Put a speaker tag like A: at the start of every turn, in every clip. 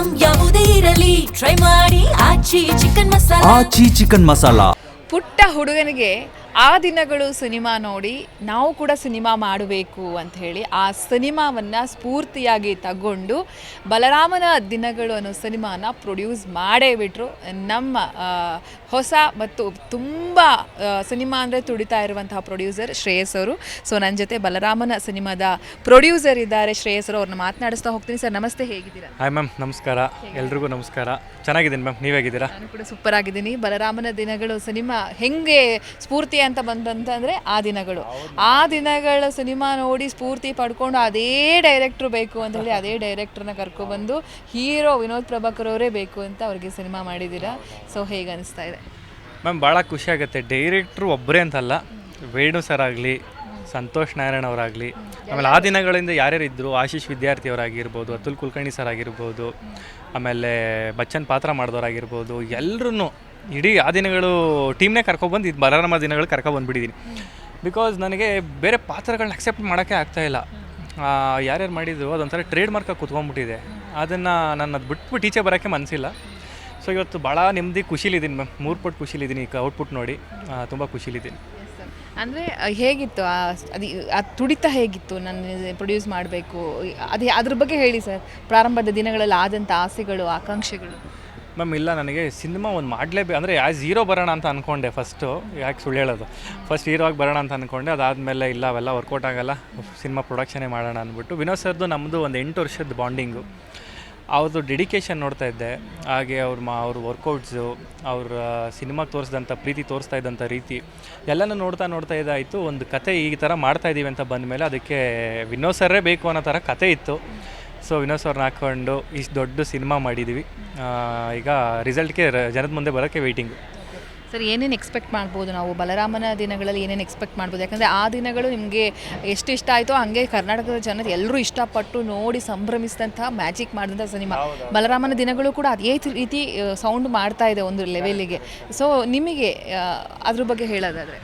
A: Item ಯಾವುದೇ ಇರಲಿ try ಮಾಡಿ ಆಚಿ ಚಿಕನ್ ಮಸಾಲಾ.
B: ಆಚಿ ಚಿಕನ್ ಮಸಾಲಾ.
C: ಪುಟ್ಟ ಹುಡುಗನಿಗೆ ಆ ದಿನಗಳು ಸಿನಿಮಾ ನೋಡಿ ನಾವು ಕೂಡ ಸಿನಿಮಾ ಮಾಡಬೇಕು ಅಂತ ಹೇಳಿ ಆ ಸಿನಿಮಾವನ್ನು ಸ್ಫೂರ್ತಿಯಾಗಿ ತಗೊಂಡು ಬಲರಾಮನ ದಿನಗಳು ಅನ್ನೋ ಸಿನಿಮಾನ ಪ್ರೊಡ್ಯೂಸ್ ಮಾಡೇ ಬಿಟ್ಟರು ನಮ್ಮ ಹೊಸ ಮತ್ತು ತುಂಬ ಸಿನಿಮಾ ಅಂದರೆ ತುಡಿತಾ ಇರುವಂತಹ ಪ್ರೊಡ್ಯೂಸರ್ ಶ್ರೇಯಸ್ ಅವರು. ಸೊ ನನ್ನ ಜೊತೆ ಬಲರಾಮನ ಸಿನಿಮಾದ ಪ್ರೊಡ್ಯೂಸರ್ ಇದ್ದಾರೆ ಶ್ರೇಯಸ್ ಅವರು. ಅವ್ರನ್ನ ಮಾತನಾಡಿಸ್ತಾ ಹೋಗ್ತೀನಿ. ಸರ್ ನಮಸ್ತೆ, ಹೇಗಿದ್ದೀರಾ?
D: ಹಾಯ್ ಮ್ಯಾಮ್, ನಮಸ್ಕಾರ. ಎಲ್ರಿಗೂ ನಮಸ್ಕಾರ. ಚೆನ್ನಾಗಿದ್ದೀನಿ ಮ್ಯಾಮ್, ನೀವು ಹೇಗಿದ್ದೀರಾ?
C: ನಾನು ಕೂಡ ಸೂಪರ್ ಆಗಿದ್ದೀನಿ. ಬಲರಾಮನ ದಿನಗಳು ಸಿನಿಮಾ ಹೆಂಗೆ ಸ್ಫೂರ್ತಿ ಅಂತ ಬಂತಂತಂದರೆ ಆ ದಿನಗಳ ಸಿನಿಮಾ ನೋಡಿ ಸ್ಫೂರ್ತಿ ಪಡ್ಕೊಂಡು ಅದೇ ಡೈರೆಕ್ಟ್ರು ಬೇಕು ಅಂತ ಹೇಳಿ ಅದೇ ಡೈರೆಕ್ಟ್ರನ್ನ ಕರ್ಕೊಬಂದು ಹೀರೋ ವಿನೋದ್ ಪ್ರಭಾಕರ್ ಅವರೇ ಬೇಕು ಅಂತ ಅವ್ರಿಗೆ ಸಿನಿಮಾ ಮಾಡಿದ್ದೀರಾ. ಸೊ ಹೇಗೆ ಅನಿಸ್ತಾ ಇದೆ?
D: ಮ್ಯಾಮ್ ಭಾಳ ಖುಷಿ ಆಗುತ್ತೆ. ಡೈರೆಕ್ಟ್ರು ಒಬ್ಬರೇ ಅಂತಲ್ಲ, ವೇಣು ಸರ್ ಆಗಲಿ, ಸಂತೋಷ್ ನಾರಾಯಣ್ ಅವರಾಗಲಿ, ಆಮೇಲೆ ಆ ದಿನಗಳಿಂದ ಯಾರ್ಯಾರು ಇದ್ದರು, ಆಶೀಶ್ ವಿದ್ಯಾರ್ಥಿ ಅವರಾಗಿರ್ಬೋದು, ಅತುಲ್ ಕುಲಕರ್ಣಿ ಸರ್ ಆಗಿರ್ಬೋದು, ಆಮೇಲೆ ಬಚ್ಚನ್ ಪಾತ್ರ ಮಾಡಿದವರಾಗಿರ್ಬೋದು, ಎಲ್ಲರೂ ಇಡೀ ಆ ದಿನಗಳು ಟೀಮ್ನೇ ಕರ್ಕೊಬಂದು ಇದು ಬಲರಾಮ ದಿನಗಳು ಕರ್ಕೊಬಂದುಬಿಟ್ಟಿದ್ದೀನಿ. ಬಿಕಾಸ್ ನನಗೆ ಬೇರೆ ಪಾತ್ರಗಳನ್ನ ಅಕ್ಸೆಪ್ಟ್ ಮಾಡೋಕ್ಕೆ ಆಗ್ತಾಯಿಲ್ಲ. ಯಾರ್ಯಾರು ಮಾಡಿದ್ರು ಅದೊಂಥರ ಟ್ರೇಡ್ ಮಾರ್ಕಾಗಿ ಕುತ್ಕೊಂಡ್ಬಿಟ್ಟಿದೆ. ಅದನ್ನು ನಾನು ಅದು ಬಿಟ್ಬಿಟ್ಟು ಈಚೆ ಬರೋಕ್ಕೆ ಮನಸ್ಸಿಲ್ಲ. ಸೊ ಇವತ್ತು ಭಾಳ ನೆಮ್ಮದಿ ಖುಷಿಲಿದ್ದೀನಿ ಮ್ಯಾಮ್. 3 ಪಟ್ಟು ಖುಷಿಲಿದ್ದೀನಿ. ಈಗ ಔಟ್ಪುಟ್ ನೋಡಿ ತುಂಬ ಖುಷಿಲಿದ್ದೀನಿ.
C: ಅಂದರೆ ಹೇಗಿತ್ತು ಅದು ತುಡಿತ ಹೇಗಿತ್ತು? ನಾನು ಪ್ರೊಡ್ಯೂಸ್ ಮಾಡಬೇಕು ಅದ್ರ ಬಗ್ಗೆ ಹೇಳಿ ಸರ್. ಪ್ರಾರಂಭದ ದಿನಗಳಲ್ಲಿ ಆದಂಥ ಆಸೆಗಳು, ಆಕಾಂಕ್ಷೆಗಳು.
D: ಮ್ಯಾಮ್ ಇಲ್ಲ, ನನಗೆ ಸಿನಿಮಾ ಒಂದು ಮಾಡಲೇಬೇಕು ಅಂದರೆ ಆ್ಯಸ್ ಹೀರೋ ಬರೋಣ ಅಂತ ಅಂದ್ಕೊಂಡೆ ಫಸ್ಟು. ಯಾಕೆ ಸುಳ್ಳು ಹೇಳೋದು, ಫಸ್ಟ್ ಹೀರೋ ಆಗಿ ಬರೋಣ ಅಂತ ಅಂದ್ಕೊಂಡೆ. ಅದಾದಮೇಲೆ ಇಲ್ಲ ಅವೆಲ್ಲ ವರ್ಕೌಟ್ ಆಗೋಲ್ಲ, ಸಿನಿಮಾ ಪ್ರೊಡಕ್ಷನೇ ಮಾಡೋಣ ಅಂದ್ಬಿಟ್ಟು ವಿನೋದ್ ಸರ್ದು ನಮ್ಮದು ಒಂದು 8 ವರ್ಷದ ಬಾಂಡಿಂಗು. ಅವ್ರದ್ದು ಡೆಡಿಕೇಶನ್ ನೋಡ್ತಾ ಇದ್ದೆ. ಹಾಗೆ ಅವ್ರ ವರ್ಕೌಟ್ಸು, ಅವ್ರ ಸಿನಿಮಾಗೆ ತೋರಿಸಿದಂಥ ಪ್ರೀತಿ, ತೋರಿಸ್ತಾ ಇದ್ದಂಥ ರೀತಿ ಎಲ್ಲನೂ ನೋಡ್ತಾ ಇದಾಯಿತು. ಒಂದು ಕತೆ ಈ ಥರ ಮಾಡ್ತಾಯಿದ್ದೀವಿ ಅಂತ ಬಂದಮೇಲೆ ಅದಕ್ಕೆ ವಿನೋದ್ ಸರ್ರೇ ಬೇಕು ಅನ್ನೋ ಥರ ಕತೆ ಇತ್ತು. ಸೊ ವಿನೋದ್ ಸರ್ನ ಹಾಕ್ಕೊಂಡು ಇಷ್ಟು ದೊಡ್ಡ ಸಿನಿಮಾ ಮಾಡಿದ್ದೀವಿ. ಈಗ ರಿಸಲ್ಟ್ಗೆ ಜನದ ಮುಂದೆ ಬರೋಕ್ಕೆ ವೆಯ್ಟಿಂಗು.
C: ಸರ್ ಏನೇನು ಎಕ್ಸ್ಪೆಕ್ಟ್ ಮಾಡ್ಬೋದು ನಾವು ಬಲರಾಮನ ದಿನಗಳಲ್ಲಿ? ಏನೇನು ಎಕ್ಸ್ಪೆಕ್ಟ್ ಮಾಡ್ಬೋದು? ಯಾಕಂದರೆ ಆ ದಿನಗಳು ನಿಮಗೆ ಎಷ್ಟು ಇಷ್ಟ ಆಯಿತೋ ಹಂಗೆ ಕರ್ನಾಟಕದ ಜನ ಎಲ್ಲರೂ ಇಷ್ಟಪಟ್ಟು ನೋಡಿ ಸಂಭ್ರಮಿಸಿದಂಥ ಮ್ಯಾಜಿಕ್ ಮಾಡಿದಂಥ ಸಿನಿಮಾ ಬಲರಾಮನ ದಿನಗಳು ಕೂಡ ಅದೇ ರೀತಿ ಸೌಂಡ್ ಮಾಡ್ತಾ ಇದೆ ಒಂದು ಲೆವೆಲಿಗೆ. ಸೊ ನಿಮಗೆ ಅದ್ರ ಬಗ್ಗೆ ಹೇಳೋದಾದರೆ?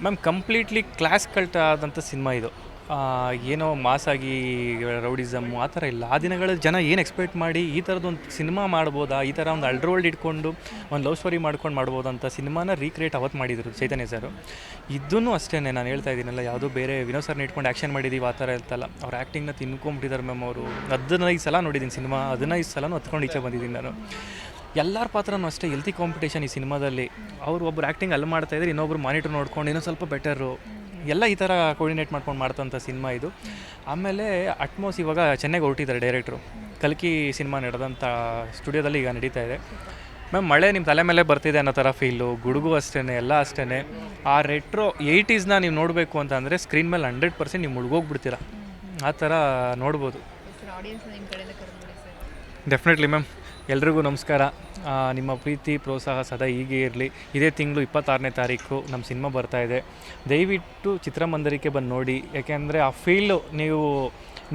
D: ಮ್ಯಾಮ್ ಕಂಪ್ಲೀಟ್ಲಿ ಕ್ಲಾಸ್ ಕಲ್ಟ್ ಆದಂಥ ಸಿನಿಮಾ ಇದು. ಏನೋ ಮಾಸಾಗಿ ರೌಡಿಸಮ್ಮು ಆ ಥರ ಇಲ್ಲ. ಆ ದಿನಗಳ ಜನ ಏನು ಎಕ್ಸ್ಪೆಕ್ಟ್ ಮಾಡಿ ಈ ಥರದೊಂದು ಸಿನಿಮಾ ಮಾಡ್ಬೋದಾ, ಈ ಥರ ಒಂದು ಅಲ್ಡ್ರೋಲ್ಡ್ ಇಟ್ಕೊಂಡು ಒಂದು ಲವ್ ಸ್ಟೋರಿ ಮಾಡ್ಕೊಂಡು ಮಾಡ್ಬೋದು ಅಂತ ಸಿನಿಮಾನ ರೀಕ್ರಿಯೇಟ್ ಅವತ್ತು ಮಾಡಿದರು ಚೈತನ್ಯ ಸರ್. ಇದೂ ಅಷ್ಟೇ ನಾನು ಹೇಳ್ತಾ ಇದ್ದೀನಲ್ಲ, ಯಾವುದೋ ಬೇರೆ ವಿನೋದ್ ಸರ್ನ ಇಟ್ಕೊಂಡು ಆ್ಯಕ್ಷನ್ ಮಾಡಿದ್ದೀವಿ ಆ ಥರ ಇರ್ತಲ್ಲ. ಅವ್ರ ಆ್ಯಕ್ಟಿಂಗ್ನ ತಿನ್ಕೊಂಬಿಟ್ಟಿದ್ದಾರೆ ಮ್ಯಾಮ್. ಅವರು 15 ಸಲ ನೋಡಿದ್ದೀನಿ ಸಿನಿಮಾ, 15 ಸಲನೂ ಹತ್ಕೊಂಡು ಈಚೆ ಬಂದಿದ್ದೀನಿ ನಾನು. ಎಲ್ಲರ ಪಾತ್ರನೂ ಅಷ್ಟೇ ಹೆಲ್ತಿ ಕಾಂಪಿಟೇಷನ್ ಈ ಸಿನಿಮಾದಲ್ಲಿ. ಅವರು ಒಬ್ಬರು ಆ್ಯಕ್ಟಿಂಗ್ ಅಲ್ಲಿ ಮಾಡ್ತಾಯಿದ್ರೆ ಇನ್ನೊಬ್ರು ಮಾನಿಟರ್ ನೋಡ್ಕೊಂಡು ಇನ್ನೂ ಸ್ವಲ್ಪ ಬೆಟರು ಎಲ್ಲ ಈ ಥರ ಕೋರ್ಡಿನೇಟ್ ಮಾಡ್ಕೊಂಡು ಮಾಡ್ತಂಥ ಸಿನಿಮಾ ಇದು. ಆಮೇಲೆ ಅಟ್ಮೋಸ್ ಇವಾಗ ಚೆನ್ನೈಗೆ ಹೊರಟಿದ್ದಾರೆ ಡೈರೆಕ್ಟ್ರು. ಕಲ್ಕಿ ಸಿನಿಮಾ ನಡೆದಂಥ ಸ್ಟುಡಿಯೋದಲ್ಲಿ ಈಗ ನಡೀತಾ ಇದೆ ಮ್ಯಾಮ್. ಮಳೆ ನಿಮ್ಮ ತಲೆ ಮೇಲೆ ಬರ್ತಿದೆ ಅನ್ನೋ ಥರ ಫೀಲು. ಗುಡುಗು ಅಷ್ಟೇ, ಎಲ್ಲ ಅಷ್ಟೇ. ಆ ರೆಟ್ರೋ 80s ನೀವು ನೋಡಬೇಕು ಅಂತ ಅಂದರೆ ಸ್ಕ್ರೀನ್ ಮೇಲೆ 100% ನೀವು ಮುಳುಗೋಗ್ಬಿಡ್ತೀರ. ಆ ಥರ ನೋಡ್ಬೋದು. Definitely ma'am. ಎಲ್ರಿಗೂ ನಮಸ್ಕಾರ. ನಿಮ್ಮ ಪ್ರೀತಿ ಪ್ರೋತ್ಸಾಹ ಸದಾ ಹೀಗೆ ಇರಲಿ. ಇದೇ ತಿಂಗಳು 26ನೇ ತಾರೀಕು ನಮ್ಮ ಸಿನಿಮಾ ಬರ್ತಾಯಿದೆ. ದಯವಿಟ್ಟು ಚಿತ್ರಮಂದಿರಕ್ಕೆ ಬಂದು ನೋಡಿ. ಯಾಕೆಂದರೆ ಆ ಫೀಲ್ಡು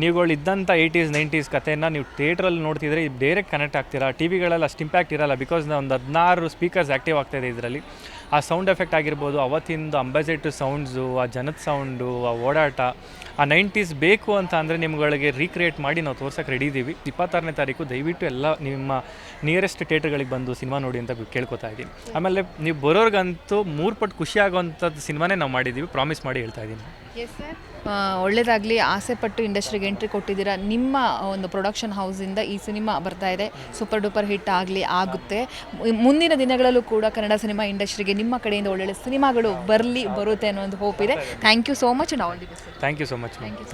D: ನೀವುಗಳಿದ್ದಂಥ 80s 90s ಕಥೆಯನ್ನು ನೀವು ಥಿಯೇಟ್ರಲ್ಲಿ ನೋಡ್ತಿದ್ರೆ ಡೈರೆಕ್ಟ್ ಕನೆಕ್ಟ್ ಆಗ್ತೀರಾ. ಟಿ ವಿಗಳಲ್ಲಿ ಅಷ್ಟು ಇಂಪ್ಯಾಕ್ಟ್ ಇರೋಲ್ಲ. ಬಿಕಾಸ್ ಒಂದು 16 ಸ್ಪೀಕರ್ಸ್ ಆ್ಯಕ್ಟಿವ್ ಆಗ್ತಾಯಿದೆ ಇದರಲ್ಲಿ. ಆ ಸೌಂಡ್ ಎಫೆಕ್ಟ್ ಆಗಿರ್ಬೋದು, ಅವತ್ತಿಂದು ಅಂಬಾಸಿಡರ್ ಸೌಂಡ್ಸು, ಆ ಜನದ ಸೌಂಡು, ಆ ಓಡಾಟ, ಆ 90s ಬೇಕು ಅಂತ ಅಂದರೆ ನಿಮ್ಗಳಿಗೆ ರೀಕ್ರಿಯೇಟ್ ಮಾಡಿ ನಾವು ತೋರ್ಸೋಕ್ಕೆ ರೆಡಿ ಇದ್ದೀವಿ. 26ನೇ ತಾರೀಕು ದಯವಿಟ್ಟು ಎಲ್ಲ ನಿಮ್ಮ ನಿಯರೆಸ್ಟ್ ಥಿಯೇಟ್ರ್ಗಳಿಗೆ ಬಂದು ಸಿನಿಮಾ ನೋಡಿ ಅಂತ ಕೇಳ್ಕೊತಾ ಇದ್ದೀನಿ. ಆಮೇಲೆ ನೀವು ಬರೋರ್ಗಂತೂ 3 ಪಟ್ಟು ಖುಷಿ ಆಗೋವಂಥದ್ದು ಸಿನಿಮಾನೇ ನಾವು ಮಾಡಿದ್ದೀವಿ, ಪ್ರಾಮಿಸ್ ಮಾಡಿ ಹೇಳ್ತಾ ಇದ್ದೀನಿ.
C: ಎಸ್ ಸರ್, ಒಳ್ಳೆಯದಾಗಲಿ. ಆಸೆಪಟ್ಟು ಇಂಡಸ್ಟ್ರಿಗೆ ಎಂಟ್ರಿ ಕೊಟ್ಟಿದ್ದೀರಾ. ನಿಮ್ಮ ಒಂದು ಪ್ರೊಡಕ್ಷನ್ ಹೌಸಿಂದ ಈ ಸಿನಿಮಾ ಬರ್ತಾ ಇದೆ, ಸೂಪರ್ ಡೂಪರ್ ಹಿಟ್ ಆಗುತ್ತೆ. ಮುಂದಿನ ದಿನಗಳಲ್ಲೂ ಕೂಡ ಕನ್ನಡ ಸಿನಿಮಾ ಇಂಡಸ್ಟ್ರಿಗೆ ನಿಮ್ಮ ಕಡೆಯಿಂದ ಒಳ್ಳೊಳ್ಳೆ ಸಿನಿಮಾಗಳು ಬರುತ್ತೆ ಅನ್ನೋ ಒಂದು ಹೋಪ್ ಇದೆ. Thank you so much. All the best.
D: Thank you so much. Thank you.